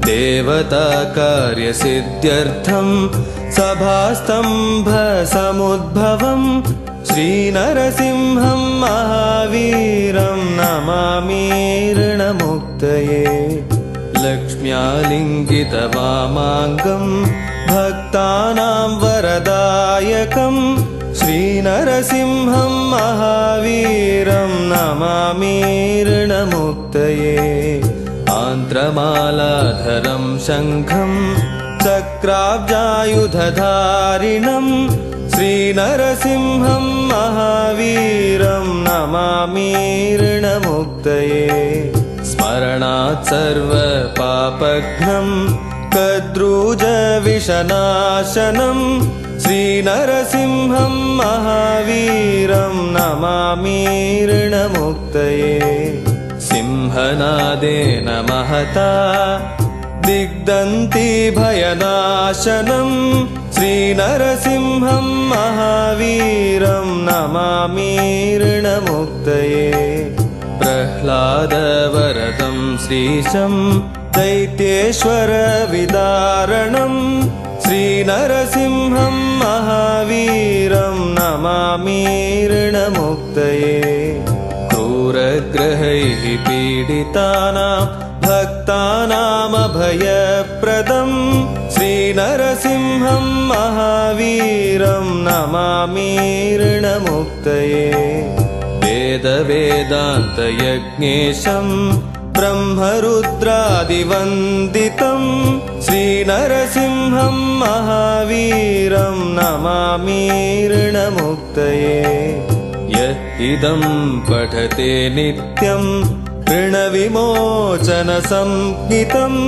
देवताकार्यसिद्ध्यर्थं सभास्तम्भसमुद्भवं श्रीनरसिंहं महावीरं नमामि ऋणमुक्तये। लक्ष्म्यालिङ्गितवामाङ्गं भक्तानां वरदायकं श्रीनरसिंहं महावीरं नमामि ऋणमुक्तये। आन्त्रमालाधरं शङ्खं चक्राब्जायुधधारिणं श्रीनरसिंहं महावीरं नमामि ऋणमुक्तये। स्मरणात् सर्वपापघ्नं कद्रूजविषनाशनं श्रीनरसिंहं महावीरं नमामि ऋणमुक्तये। सिंहनादेन महता दिग्दन्ति भयनाशनं श्रीनरसिंहं महावीरं नमामि ऋणमुक्तये। प्रह्लादवरदं श्रीशं दैत्येश्वरविदारणं श्रीनरसिंहं महावीरं नमामि ऋणमुक्तये। क्रूरग्रहैः पीडितानां भक्तानामभयप्रदं श्रीनरसिंहं महावीरं नमामि ऋणमुक्तये। वेदवेदान्तयज्ञेशं ब्रह्मरुद्रादिवन्दितं श्रीनरसिंहं महावीरं नमामि ऋणमुक्तये। यद् पठते नित्यं ऋणविमोचनसंज्ञितम्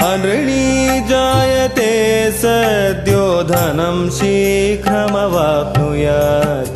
अनृणी जायते सद्यो धनं शीघ्रमवाप्नुयात्।